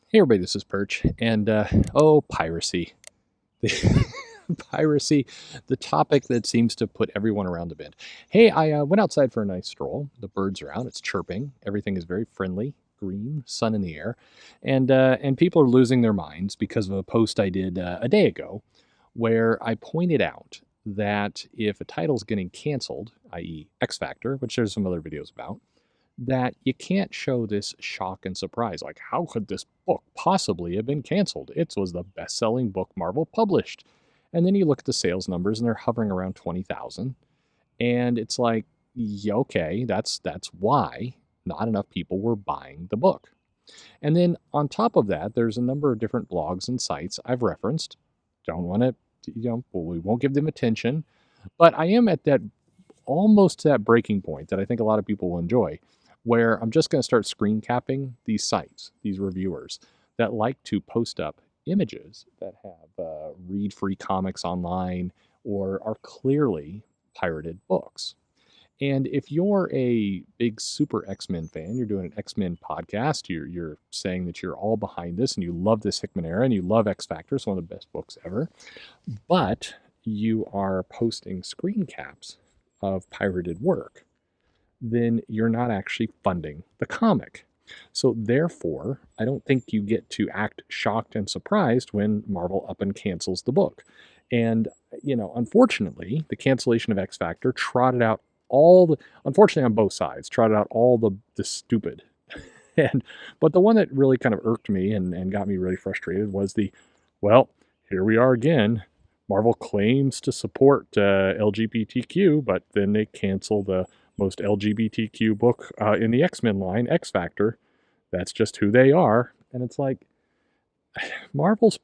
Hey everybody, this is Perch, and piracy. Piracy, the topic that seems to put everyone around the bend. Hey, I went outside for a nice stroll. The birds are out, it's chirping, everything is very friendly, green, sun in the air, and people are losing their minds because of a post I did a day ago where I pointed out that if a title's getting canceled, i.e., X Factor, which there's some other videos about, that you can't show this shock and surprise. Like, how could this book possibly have been canceled? It was the best selling book Marvel published. And then you look at the sales numbers and they're hovering around 20,000. And it's like, yeah, okay, that's why not enough people were buying the book. And then on top of that, there's a number of different blogs and sites I've referenced. Don't want to, well, we won't give them attention. But I am at that almost that breaking point that I think a lot of people will enjoy, where I'm just going to start screen capping these sites, these reviewers that like to post up images that have read free comics online or are clearly pirated books. And if you're a big super X-Men fan, you're doing an X-Men podcast, you're saying that you're all behind this and you love this Hickman era and you love X Factor, it's one of the best books ever, but you are posting screen caps of pirated work, then you're not actually funding the comic. So therefore, I don't think you get to act shocked and surprised when Marvel up and cancels the book. And, unfortunately, the cancellation of X Factor trotted out unfortunately on both sides, trotted out all the stupid. But the one that really kind of irked me and got me really frustrated was well, here we are again. Marvel claims to support LGBTQ, but then they cancel the most LGBTQ book in the X-Men line, X Factor. That's just who they are. And it's like, Marvel's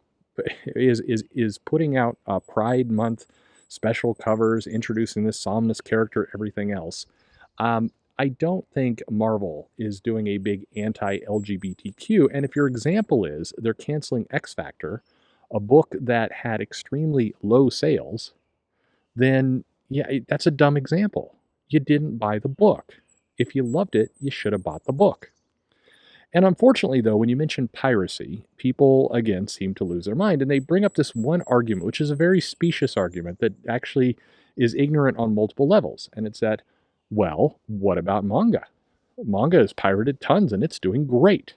is putting out Pride Month special covers, introducing this Somnus character, everything else. I don't think Marvel is doing a big anti-LGBTQ. And if your example is they're canceling X Factor, a book that had extremely low sales, then yeah, that's a dumb example. You didn't buy the book. If you loved it, you should have bought the book. And unfortunately, though, when you mention piracy, people again seem to lose their mind. And they bring up this one argument, which is a very specious argument that actually is ignorant on multiple levels. And it's that, well, what about manga? Manga is pirated tons and it's doing great.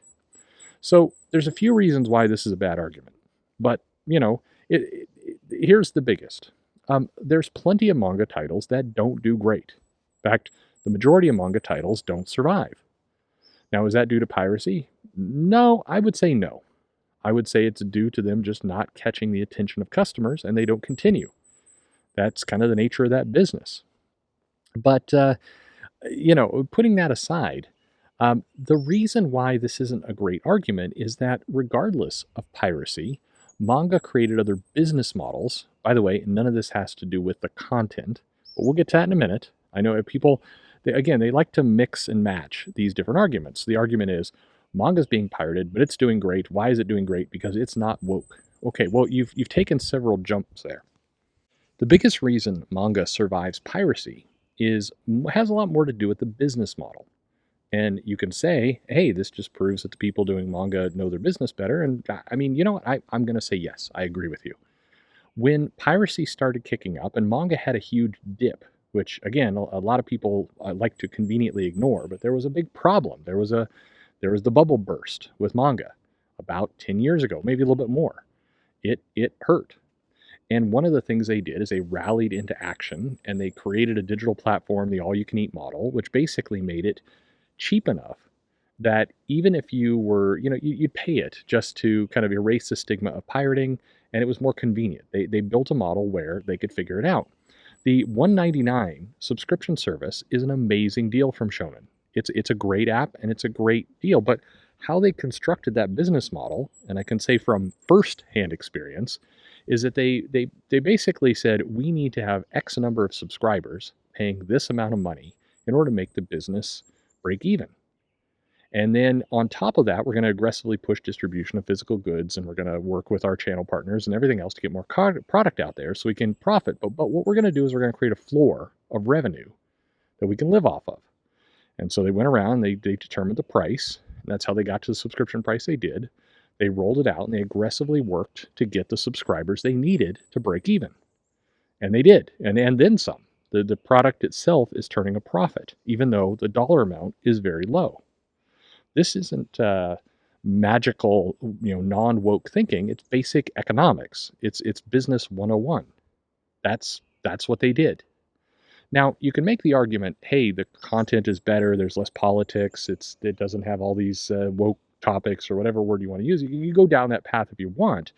So there's a few reasons why this is a bad argument. But, here's the biggest. There's plenty of manga titles that don't do great. In fact, the majority of manga titles don't survive. Now, is that due to piracy? No, I would say no. I would say it's due to them just not catching the attention of customers and they don't continue. That's kind of the nature of that business. But, putting that aside, the reason why this isn't a great argument is that regardless of piracy, manga created other business models. By the way, none of this has to do with the content, but we'll get to that in a minute. I know people, they like to mix and match these different arguments. The argument is manga's being pirated, but it's doing great. Why is it doing great? Because it's not woke. Okay, well, you've taken several jumps there. The biggest reason manga survives piracy has a lot more to do with the business model. And you can say, hey, this just proves that the people doing manga know their business better. And I mean, you know what? I'm going to say yes, I agree with you. When piracy started kicking up and manga had a huge dip, which again, a lot of people like to conveniently ignore, but there was a big problem. There was the bubble burst with manga about 10 years ago, maybe a little bit more. It hurt. And one of the things they did is they rallied into action and they created a digital platform, the all-you-can-eat model, which basically made it cheap enough that even if you were, you'd pay it just to kind of erase the stigma of pirating, and it was more convenient. They built a model where they could figure it out. The $1.99 subscription service is an amazing deal from Shonen. It's a great app and it's a great deal, but how they constructed that business model, and I can say from first-hand experience, is that they basically said, we need to have X number of subscribers paying this amount of money in order to make the business break even. And then on top of that, we're going to aggressively push distribution of physical goods, and we're going to work with our channel partners and everything else to get more product out there so we can profit. But what we're going to do is we're going to create a floor of revenue that we can live off of. And so they went around, they determined the price, and that's how they got to the subscription price they did. They rolled it out and they aggressively worked to get the subscribers they needed to break even. And they did, and then some. The product itself is turning a profit, even though the dollar amount is very low. This isn't magical, non-woke thinking. It's basic economics. It's business 101. That's what they did. Now, you can make the argument, hey, the content is better, there's less politics, it doesn't have all these woke topics or whatever word you want to use. You go down that path if you want,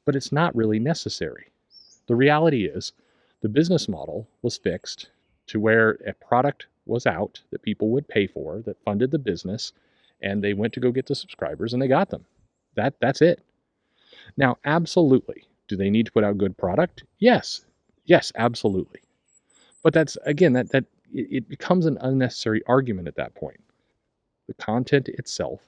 but it's not really necessary. The reality is the business model was fixed to where a product was out that people would pay for, that funded the business, and they went to go get the subscribers and they got them. That's it. Now, absolutely, do they need to put out good product? Yes. Yes, absolutely. But that's, again, that it becomes an unnecessary argument at that point. The content itself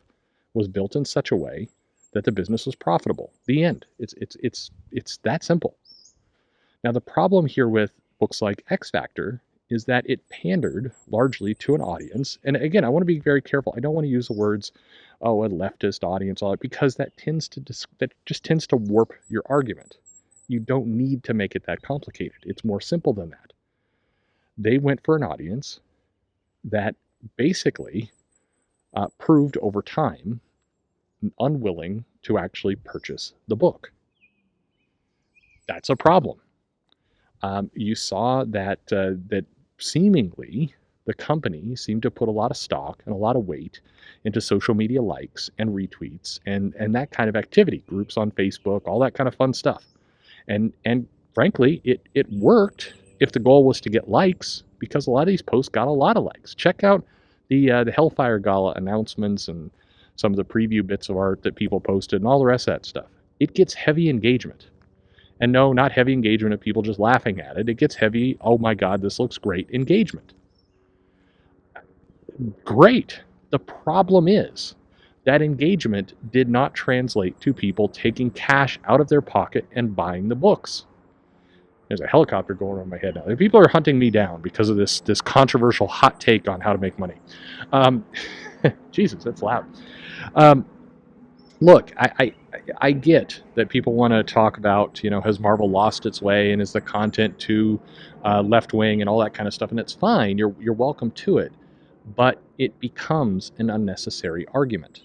was built in such a way that the business was profitable. The end. It's that simple. Now, the problem here with books like X Factor is that it pandered largely to an audience. And again, I want to be very careful. I don't want to use the words, a leftist audience, all that, because that just tends to warp your argument. You don't need to make it that complicated. It's more simple than that. They went for an audience that basically proved over time unwilling to actually purchase the book. That's a problem. You saw that seemingly the company seemed to put a lot of stock and a lot of weight into social media likes and retweets and that kind of activity, groups on Facebook, all that kind of fun stuff. And frankly, it worked if the goal was to get likes, because a lot of these posts got a lot of likes. Check out the Hellfire Gala announcements and some of the preview bits of art that people posted and all the rest of that stuff. It gets heavy engagement. And no, not heavy engagement of people just laughing at it. It gets heavy, oh my God, this looks great, engagement. Great. The problem is that engagement did not translate to people taking cash out of their pocket and buying the books. There's a helicopter going over my head now. People are hunting me down because of this controversial hot take on how to make money. Jesus, that's loud. Look, I get that people want to talk about, has Marvel lost its way and is the content too left wing and all that kind of stuff, and it's fine. You're welcome to it, but it becomes an unnecessary argument.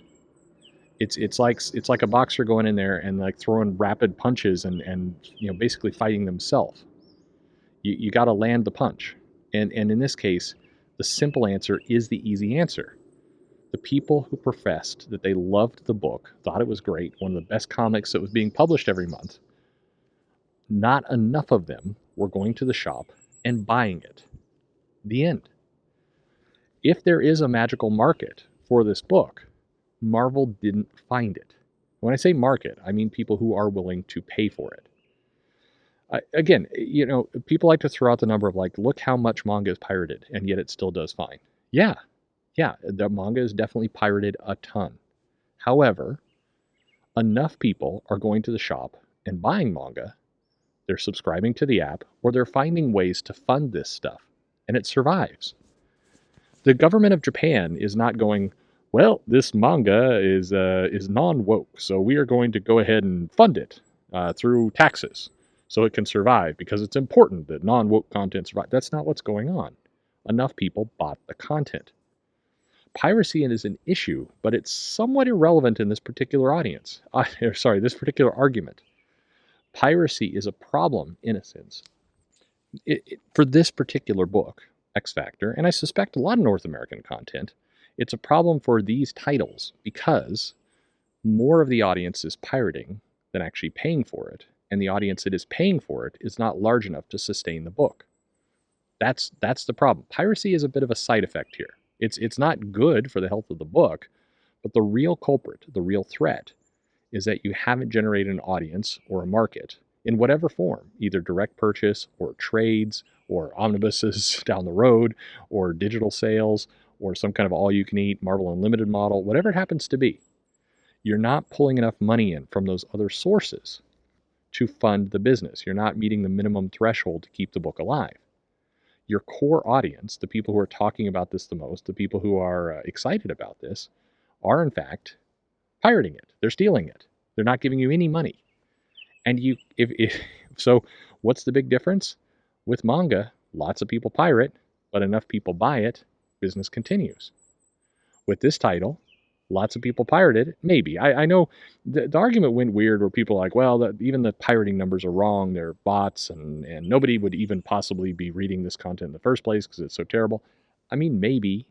It's like a boxer going in there and like throwing rapid punches and basically fighting themselves. You got to land the punch, and in this case, the simple answer is the easy answer. The people who professed that they loved the book, thought it was great, one of the best comics that was being published every month, not enough of them were going to the shop and buying it. The end. If there is a magical market for this book, Marvel didn't find it. When I say market, I mean people who are willing to pay for it. Again, people like to throw out the number of look how much manga is pirated, and yet it still does fine. Yeah, the manga is definitely pirated a ton. However, enough people are going to the shop and buying manga, they're subscribing to the app, or they're finding ways to fund this stuff, and it survives. The government of Japan is not going, well, this manga is non-woke, so we are going to go ahead and fund it through taxes so it can survive, because it's important that non-woke content survive. That's not what's going on. Enough people bought the content. Piracy is an issue, but it's somewhat irrelevant in this particular audience. This particular argument. Piracy is a problem, in a sense. For this particular book, X Factor, and I suspect a lot of North American content, it's a problem for these titles because more of the audience is pirating than actually paying for it, and the audience that is paying for it is not large enough to sustain the book. That's the problem. Piracy is a bit of a side effect here. It's not good for the health of the book, but the real culprit, the real threat, is that you haven't generated an audience or a market in whatever form, either direct purchase or trades or omnibuses down the road or digital sales or some kind of all-you-can-eat Marvel Unlimited model, whatever it happens to be. You're not pulling enough money in from those other sources to fund the business. You're not meeting the minimum threshold to keep the book alive. Your core audience, the people who are talking about this the most, the people who are excited about this, are in fact pirating it. They're stealing it. They're not giving you any money. And if so, what's the big difference? With manga, lots of people pirate, but enough people buy it, business continues. With this title, lots of people pirated. Maybe. I know the argument went weird where people are like, well, even the pirating numbers are wrong. They're bots, and nobody would even possibly be reading this content in the first place because it's so terrible. I mean, maybe.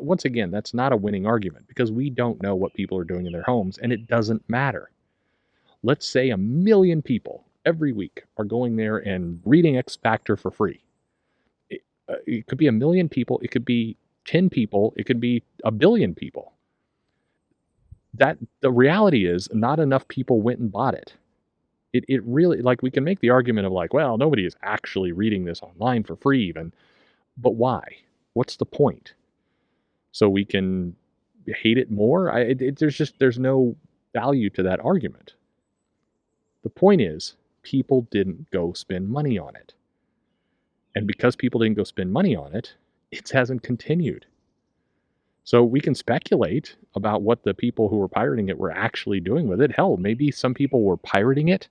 Once again, that's not a winning argument because we don't know what people are doing in their homes, and it doesn't matter. Let's say 1 million people every week are going there and reading X Factor for free. It could be 1 million people. It could be 10 people. It could be 1 billion people. That the reality is not enough people went and bought it. It really, like, we can make the argument of like, well, nobody is actually reading this online for free even, but why? What's the point? So we can hate it more? There's no value to that argument. The point is, people didn't go spend money on it. And because people didn't go spend money on it, it hasn't continued. So we can speculate about what the people who were pirating it were actually doing with it. Hell, maybe some people were pirating it,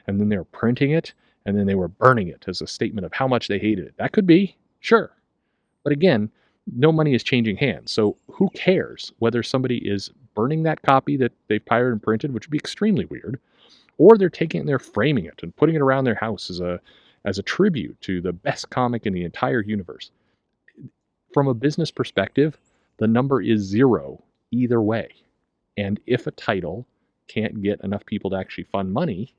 and then they were printing it, and then they were burning it as a statement of how much they hated it. That could be, sure. But again, no money is changing hands. So who cares whether somebody is burning that copy that they've pirated and printed, which would be extremely weird, or they're taking it and they're framing it and putting it around their house as a tribute to the best comic in the entire universe. From a business perspective, the number is 0 either way. And if a title can't get enough people to actually fund money,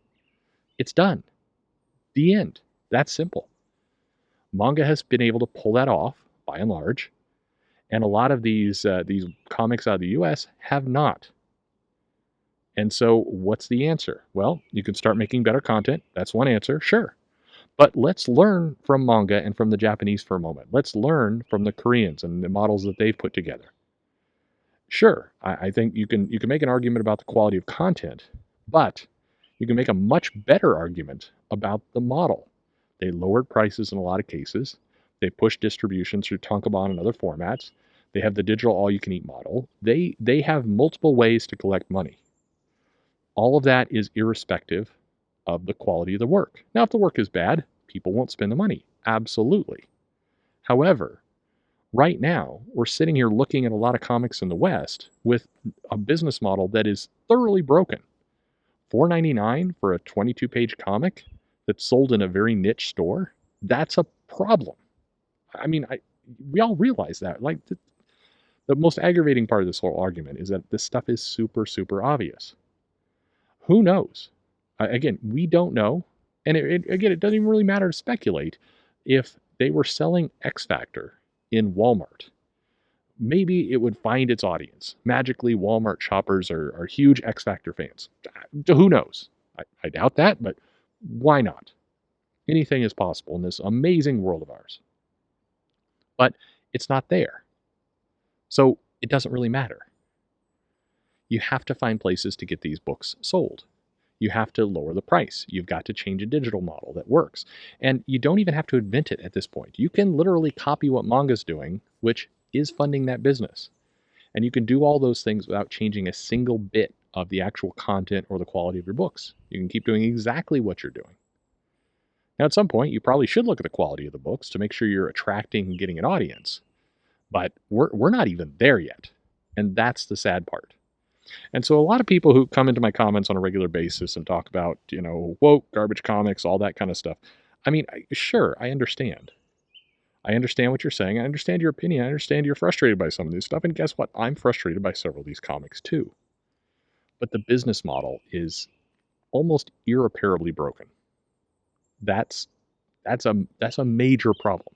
it's done. The end. That's simple. Manga has been able to pull that off, by and large, and a lot of these comics out of the US have not. And so what's the answer? Well, you can start making better content. That's one answer, sure. But let's learn from manga and from the Japanese for a moment. Let's learn from the Koreans and the models that they've put together. Sure, I think you can make an argument about the quality of content, but you can make a much better argument about the model. They lowered prices in a lot of cases. They pushed distribution through Tonkabon and other formats. They have the digital all-you-can-eat model. They have multiple ways to collect money. All of that is irrespective of the quality of the work. Now, if the work is bad, people won't spend the money. Absolutely. However, right now, we're sitting here looking at a lot of comics in the West with a business model that is thoroughly broken. $4.99 for a 22-page comic that's sold in a very niche store, that's a problem. I mean, we all realize that. Like, the most aggravating part of this whole argument is that this stuff is super, super obvious. Who knows? Again, we don't know. And again, it doesn't even really matter to speculate. If they were selling X Factor in Walmart, maybe it would find its audience. Magically, Walmart shoppers are huge X Factor fans. Who knows? I doubt that, but why not? Anything is possible in this amazing world of ours. But it's not there. So it doesn't really matter. You have to find places to get these books sold. You have to lower the price. You've got to change a digital model that works. And you don't even have to invent it at this point. You can literally copy what Manga's doing, which is funding that business. And you can do all those things without changing a single bit of the actual content or the quality of your books. You can keep doing exactly what you're doing. Now, at some point, you probably should look at the quality of the books to make sure you're attracting and getting an audience. But we're not even there yet. And that's the sad part. And so a lot of people who come into my comments on a regular basis and talk about, woke, garbage comics, all that kind of stuff. I mean, sure, I understand. I understand what you're saying. I understand your opinion. I understand you're frustrated by some of this stuff. And guess what? I'm frustrated by several of these comics too. But the business model is almost irreparably broken. That's a major problem.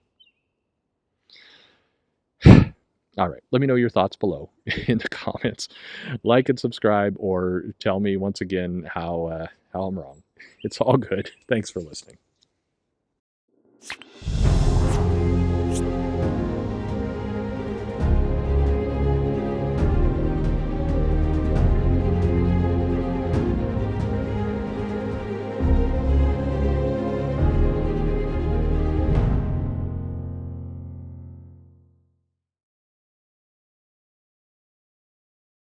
All right, let me know your thoughts below in the comments. Like and subscribe, or tell me once again how I'm wrong. It's all good. Thanks for listening.